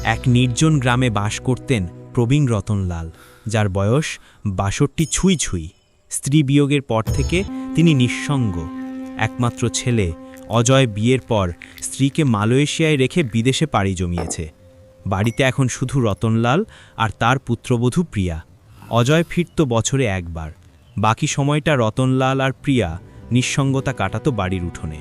এক নির্জন গ্রামে বাস করতেন প্রবীণ রতনলাল, যার বয়স ৬২ ছুঁই ছুঁই। স্ত্রী বিয়োগের পর থেকে তিনি নিঃসঙ্গ। একমাত্র ছেলে অজয় বিয়ের পর স্ত্রীকে মালয়েশিয়ায় রেখে বিদেশে পাড়ি জমিয়েছে। বাড়িতে এখন শুধু রতনলাল আর তার পুত্রবধূ প্রিয়া। অজয় ফিরত বছরে একবার, বাকি সময়টা রতনলাল আর প্রিয়া নিঃসঙ্গতা কাটাতো বাড়ির উঠোনে।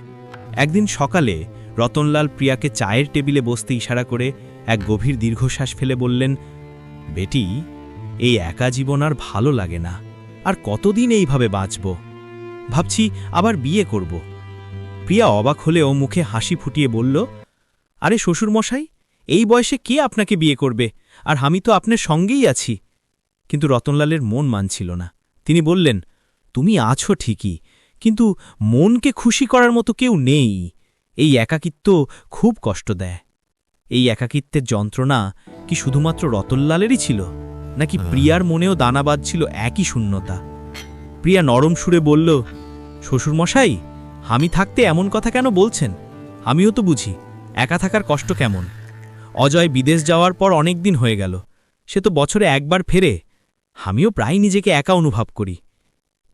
একদিন সকালে রতনলাল প্রিয়াকে চায়ের টেবিলে বসতে ইশারা করে এক গভীর দীর্ঘশ্বাস ফেলে বললেন, বেটি, এই একা জীবন আর ভালো লাগে না, আর কতদিন এইভাবে বাঁচব? ভাবছি আবার বিয়ে করব। প্রিয়া অবাক হলেও মুখে হাসি ফুটিয়ে বলল, আরে শ্বশুরমশাই, এই বয়সে কে আপনাকে বিয়ে করবে? আর আমি তো আপনার সঙ্গেই আছি। কিন্তু রতনলালের মন মানছিল না। তিনি বললেন, তুমি আছো ঠিকই, কিন্তু মনকে খুশি করার মতো কেউ নেই। এই একাকিত্ব খুব কষ্ট দেয়। এই একাকিত্বের যন্ত্রণা কি শুধুমাত্র রতনলালেরই ছিল, নাকি প্রিয়ার মনেও দানা বাঁধছিল একই শূন্যতা? প্রিয়া নরম সুরে বলল, শ্বশুরমশাই, আমি থাকতে এমন কথা কেন বলছেন? আমিও তো বুঝি একা থাকার কষ্ট কেমন। অজয় বিদেশ যাওয়ার পর অনেক দিন হয়ে গেল, সে তো বছরে একবার ফেরে। আমিও প্রায় নিজেকে একা অনুভব করি।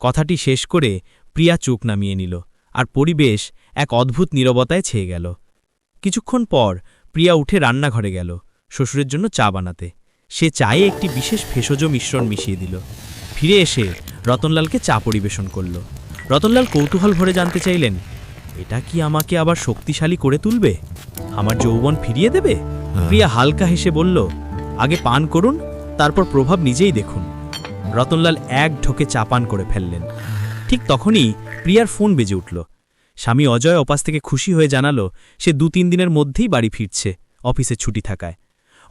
কথাটি শেষ করে প্রিয়া চোখ নামিয়ে নিল, আর পরিবেশ এক অদ্ভুত নীরবতায় ছেয়ে গেল। কিছুক্ষণ পর প্রিয়া উঠে রান্নাঘরে গেল শ্বশুরের জন্য চা বানাতে। সে চায়ে একটি বিশেষ ভেষজ মিশ্রণ মিশিয়ে দিল। ফিরে এসে রতনলালকে চা পরিবেশন করল। রতনলাল কৌতূহল ভরে জানতে চাইলেন, এটা কি আমাকে আবার শক্তিশালী করে তুলবে? আমার যৌবন ফিরিয়ে দেবে? প্রিয়া হালকা হেসে বলল, আগে পান করুন, তারপর প্রভাব নিজেই দেখুন। রতনলাল এক ঢোকে চা পান করে ফেললেন। ঠিক তখনই প্রিয়ার ফোন বেজে উঠল। স্বামী অজয় ওপাশ থেকে খুশি হয়ে জানালো সে ২-৩ দিনের মধ্যেই বাড়ি ফিরছে, অফিসে ছুটি থাকায়।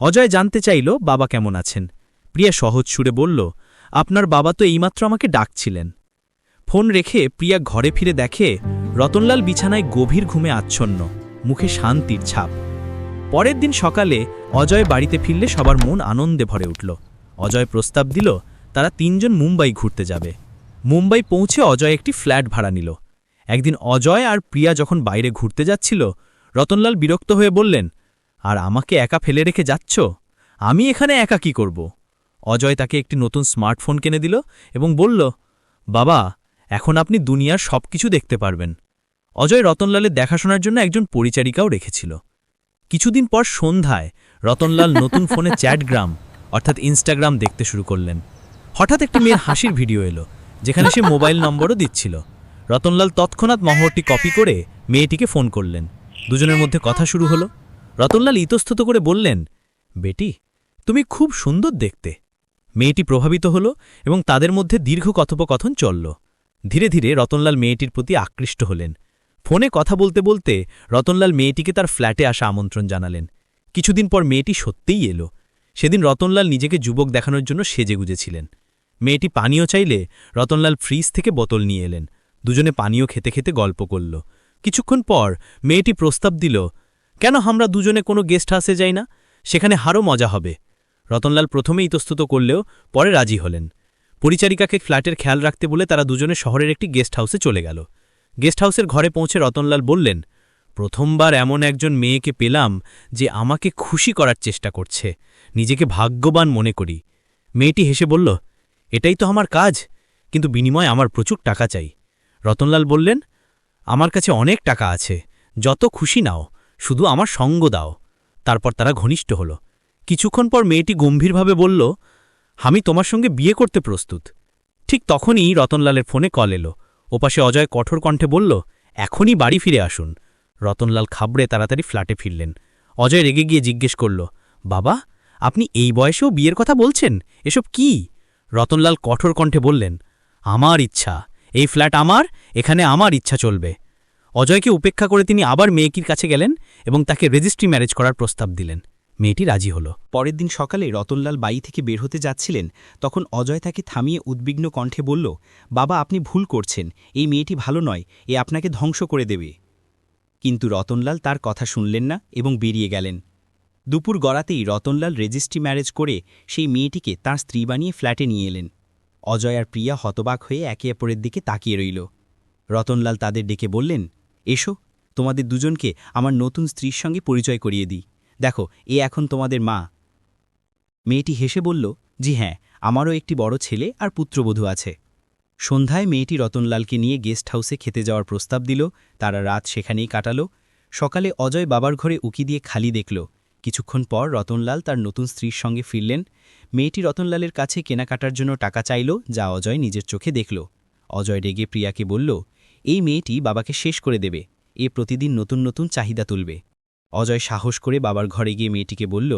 অজয় জানতে চাইল বাবা কেমন আছেন। প্রিয়া সহজ সুরে বলল, আপনার বাবা তো এইমাত্র আমাকে ডাকছিলেন। ফোন রেখে প্রিয়া ঘরে ফিরে দেখে রতনলাল বিছানায় গভীর ঘুমে আচ্ছন্ন, মুখে শান্তির ছাপ। পরের দিন সকালে অজয় বাড়িতে ফিরলে সবার মন আনন্দে ভরে উঠল। অজয় প্রস্তাব দিল তারা ৩ জন মুম্বাই ঘুরতে যাবে। মুম্বাই পৌঁছে অজয় একটি ফ্ল্যাট ভাড়া নিল। একদিন অজয় আর প্রিয়া যখন বাইরে ঘুরতে যাচ্ছিল, রতনলাল বিরক্ত হয়ে বললেন, আর আমাকে একা ফেলে রেখে যাচ্ছ? আমি এখানে একা কি করব? অজয় তাকে একটি নতুন স্মার্টফোন কিনে দিল এবং বলল, বাবা, এখন আপনি দুনিয়ার সব কিছু দেখতে পারবেন। অজয় রতনলালের দেখাশোনার জন্য একজন পরিচারিকাও রেখেছিল। কিছুদিন পর সন্ধ্যায় রতনলাল নতুন ফোনে চ্যাটগ্রাম অর্থাৎ ইনস্টাগ্রাম দেখতে শুরু করলেন। হঠাৎ একটি মেয়ের হাসির ভিডিও এলো, যেখানে সে মোবাইল নম্বরও দিচ্ছিল। রতনলাল তৎক্ষণাৎ নম্বরটি কপি করে মেয়েটিকে ফোন করলেন। দুজনের মধ্যে কথা শুরু হলো। রতনলাল ইতস্তত করে বললেন, বেটি, তুমি খুব সুন্দর দেখতে। মেয়েটি প্রভাবিত হল এবং তাদের মধ্যে দীর্ঘ কথোপকথন চলল। ধীরে ধীরে রতনলাল মেয়েটির প্রতি আকৃষ্ট হলেন। ফোনে কথা বলতে বলতে রতনলাল মেয়েটিকে তার ফ্ল্যাটে আসা আমন্ত্রণ জানালেন। কিছুদিন পর মেয়েটি সত্যিই এলো। সেদিন রতনলাল নিজেকে যুবক দেখানোর জন্য সেজেগুজেছিলেন। মেয়েটি পানীয় চাইলে রতনলাল ফ্রিজ থেকে বোতল নিয়ে এলেন। দুজনে পানীয় খেতে খেতে গল্প করল। কিছুক্ষণ পর মেয়েটি প্রস্তাব দিল, কেন আমরা দুজনে কোনো গেস্ট হাউসে যাই না? সেখানে আরও মজা হবে। রতনলাল প্রথমে ইতস্তত করলেও পরে রাজি হলেন। পরিচারিকাকে ফ্ল্যাটের খেয়াল রাখতে বলে তারা দুজনে শহরের একটি গেস্ট হাউসে চলে গেল। গেস্ট হাউসের ঘরে পৌঁছে রতনলাল বললেন, প্রথমবার এমন একজন মেয়েকে পেলাম যে আমাকে খুশি করার চেষ্টা করছে। নিজেকে ভাগ্যবান মনে করি। মেয়েটি হেসে বলল, এটাই তো আমার কাজ, কিন্তু বিনিময়ে আমার প্রচুর টাকা চাই। রতনলাল বললেন, আমার কাছে অনেক টাকা আছে, যত খুশি নাও, শুধু আমার সঙ্গ দাও। তারপর তারা ঘনিষ্ঠ হল। কিছুক্ষণ পর মেয়েটি গম্ভীরভাবে বলল, আমি তোমার সঙ্গে বিয়ে করতে প্রস্তুত। ঠিক তখনই রতনলালের ফোনে কল এলো। ওপাশে অজয় কঠোর কণ্ঠে বলল, এখনই বাড়ি ফিরে আসুন। রতনলাল খাবড়ে তাড়াতাড়ি ফ্ল্যাটে ফিরলেন। অজয় রেগে গিয়ে জিজ্ঞেস করল, বাবা, আপনি এই বয়সেও বিয়ের কথা বলছেন? এসব কি? রতনলাল কঠোর কণ্ঠে বললেন, আমার ইচ্ছা, এই ফ্ল্যাট আমার, এখানে আমার ইচ্ছা চলবে। অজয়কে উপেক্ষা করে তিনি আবার মেয়েটির কাছে গেলেন এবং তাকে রেজিস্ট্রি ম্যারেজ করার প্রস্তাব দিলেন। মেয়েটি রাজি হল। পরের দিন সকালে রতনলাল বাড়ি থেকে বের হতে যাচ্ছিলেন, তখন অজয় তাকে থামিয়ে উদ্বিগ্ন কণ্ঠে বলল, বাবা, আপনি ভুল করছেন, এই মেয়েটি ভালো নয়, এ আপনাকে ধ্বংস করে দেবে। কিন্তু রতনলাল তার কথা শুনলেন না এবং বেরিয়ে গেলেন। দুপুর গড়াতেই রতনলাল রেজিস্ট্রি ম্যারেজ করে সেই মেয়েটিকে তার স্ত্রী বানিয়ে ফ্ল্যাটে নিয়ে এলেন। অজয় আর প্রিয়া হতবাক হয়ে একে অপরের দিকে তাকিয়ে রইল। রতনলাল তাদের ডেকে বললেন, এসো, তোমাদের দুজনকে আমার নতুন স্ত্রীর সঙ্গে পরিচয় করিয়ে দিই। দেখো এ এখন তোমাদের মা। মেয়েটি হেসে বলল, জি হ্যাঁ, আমারও একটি বড় ছেলে আর পুত্রবধূ আছে। সন্ধ্যায় মেয়েটি রতনলালকে নিয়ে গেস্ট হাউসে খেতে যাওয়ার প্রস্তাব দিল। তারা রাত সেখানেই কাটাল। সকালে অজয় বাবার ঘরে উকি দিয়ে খালি দেখল। কিছুক্ষণ পর রতনলাল তার নতুন স্ত্রীর সঙ্গে ফিরলেন। মেয়েটি রতনলালের কাছে কেনাকাটার জন্য টাকা চাইল, যা অজয় নিজের চোখে দেখল। অজয় রেগে প্রিয়াকে বলল, এই মেয়েটি বাবাকে শেষ করে দেবে, এ প্রতিদিন নতুন নতুন চাহিদা তুলবে। অজয় সাহস করে বাবার ঘরে গিয়ে মেয়েটিকে বলল,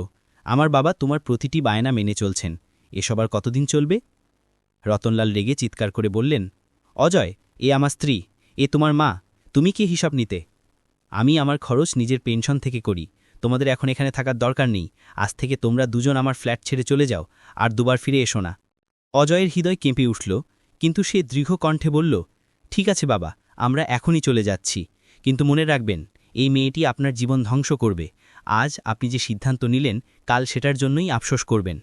আমার বাবা তোমার প্রতিটি বায়না মেনে চলছেন, এসব আর কতদিন চলবে? রতনলাল রেগে চিৎকার করে বললেন, অজয়, এ আমার স্ত্রী, এ তোমার মা, তুমি কি হিসাব নিতে? আমি আমার খরচ নিজের পেনশন থেকে করি, তোমাদের এখন এখানে থাকার দরকার নেই। আজ থেকে তোমরা দুজন আমার ফ্ল্যাট ছেড়ে চলে যাও, আর দুবার ফিরে এসো না। অজয়ের হৃদয় কেঁপে উঠল, কিন্তু সে দৃঢ় কণ্ঠে বলল, ঠিক আছে বাবা, আমরা এখনই চলে যাচ্ছি, কিন্তু মনে রাখবেন, এই মেয়েটি আপনার জীবন ধ্বংস করবে। আজ আপনি যে সিদ্ধান্ত নিলেন, কাল সেটার জন্যই আফসোস করবেন।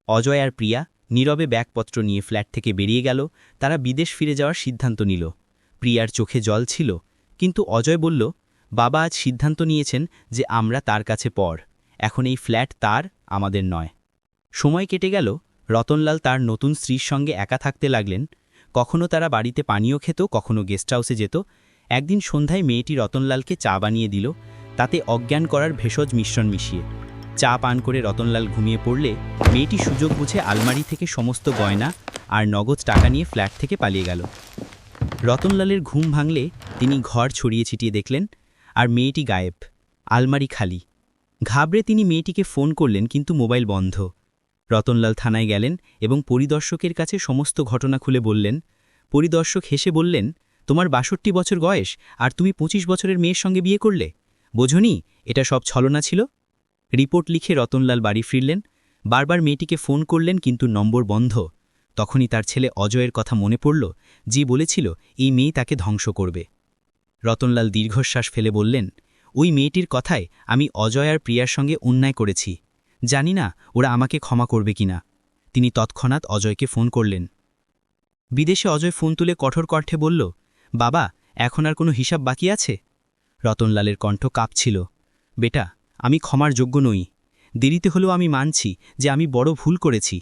অজয় আর প্রিয়া নীরবে ব্যাগপত্র নিয়ে ফ্ল্যাট থেকে বেরিয়ে গেল। তারা বিদেশ ফিরে যাওয়ার সিদ্ধান্ত নিল। প্রিয়ার চোখে জল ছিল, কিন্তু অজয় বলল, বাবা আজ সিদ্ধান্ত নিয়েছেন যে আমরা তার কাছে পর, এখন এই ফ্ল্যাট তার, আমাদের নয়। সময় কেটে গেল। রতনলাল তার নতুন স্ত্রীর সঙ্গে একা থাকতে লাগলেন। কখনো তারা বাড়িতে পানীয় খেত, কখনো গেস্ট হাউসে যেত। একদিন সন্ধ্যায় মেয়েটি রতনলালকে চা বানিয়ে দিল, তাতে অজ্ঞান করার ভেষজ মিশ্রণ মিশিয়ে। চা পান করে রতনলাল ঘুমিয়ে পড়লে মেয়েটি সুযোগ বুঝে আলমারি থেকে সমস্ত গয়না আর নগদ টাকা নিয়ে ফ্ল্যাট থেকে পালিয়ে গেল। রতনলালের ঘুম ভাঙলে তিনি ঘর ছড়িয়ে ছিটিয়ে দেখলেন, আর মেয়েটি গায়েব, আলমারি খালি। ঘাবড়ে তিনি মেয়েটিকে ফোন করলেন, কিন্তু মোবাইল বন্ধ। রতনলাল থানায় গেলেন এবং পরিদর্শকের কাছে সমস্ত ঘটনা খুলে বললেন। পরিদর্শক হেসে বললেন, তোমার ৬২ বছর বয়স, আর তুমি ২৫ বছরের মেয়ের সঙ্গে বিয়ে করলে? বোঝনি এটা সব ছলনা ছিল? রিপোর্ট লিখে রতনলাল বাড়ি ফিরলেন। বারবার মেয়েটিকে ফোন করলেন, কিন্তু নম্বর বন্ধ। তখনই তার ছেলে অজয়ের কথা মনে পড়ল, যে বলেছিল এই মেয়ে তাকে ধ্বংস করবে। রতনলাল দীর্ঘশ্বাস ফেলে বললেন, ওই মেয়েটির কথায় আমি অজয় আর প্রিয়ার সঙ্গে অন্যায় করেছি। জানি না ওরা আমাকে ক্ষমা করবে কিনা। তিনি তৎক্ষণাৎ অজয়কে ফোন করলেন। বিদেশে অজয় ফোন তুলে কঠোর কণ্ঠে বলল, বাবা, এখন আর কোনো হিসাব বাকি আছে? রতনলালের কণ্ঠ কাঁপছিল, বেটা, আমি ক্ষমার যোগ্য নই। দেরিতে হলেও আমি মানছি যে আমি বড় ভুল করেছি।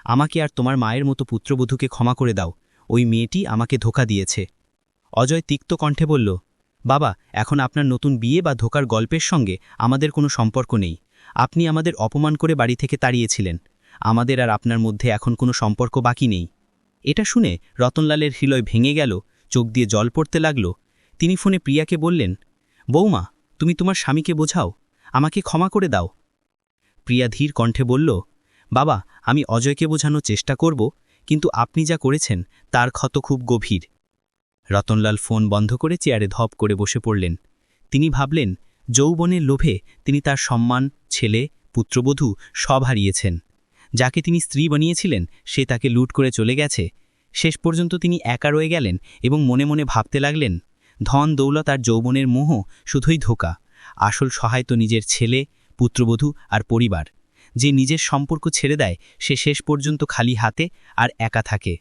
আমাকে আর তোমার মায়ের মতো পুত্রবধূকে ক্ষমা করে দাও, ওই মেয়েটি আমাকে ধোঁকা দিয়েছে। অজয় তিক্ত কণ্ঠে বলল, বাবা, এখন আপনার নতুন বিয়ে বা ধোঁকার গল্পের সঙ্গে আমাদের কোনো সম্পর্ক নেই। আপনি আমাদের অপমান করে বাড়ি থেকে তাড়িয়েছিলেন, আমাদের আর আপনার মধ্যে এখন কোনো সম্পর্ক বাকি নেই। এটা শুনে রতনলালের হৃদয় ভেঙে গেল, চোখ দিয়ে জল পড়তে লাগল। তিনি ফোনে প্রিয়াকে বললেন, বৌমা, তুমি তোমার স্বামীকে বোঝাও, আমাকে ক্ষমা করে দাও। প্রিয়া ধীর কণ্ঠে বলল, বাবা, আমি অজয়কে বোঝানোর চেষ্টা করব, কিন্তু আপনি যা করেছেন তার ক্ষত খুব গভীর। রতনলাল ফোন বন্ধ করে চেয়ারে ধপ করে বসে পড়লেন। তিনি ভাবলেন, যৌবনের লোভে তিনি তার সম্মান, ছেলে, পুত্রবধূ সব হারিয়েছেন। যাকে তিনি স্ত্রী বানিয়েছিলেন সে তাকে লুট করে চলে গেছে। শেষ পর্যন্ত তিনি একা রয়ে গেলেন এবং মনে মনে ভাবতে লাগলেন, ধন দৌলত আর যৌবনের মোহ শুধুই ধোঁকা, আসল সহায় তো নিজের ছেলে, পুত্রবধূ আর পরিবার। যে নিজের সম্পর্ক ছেড়ে দেয় সে শেষ পর্যন্ত খালি হাতে আর একা থাকে।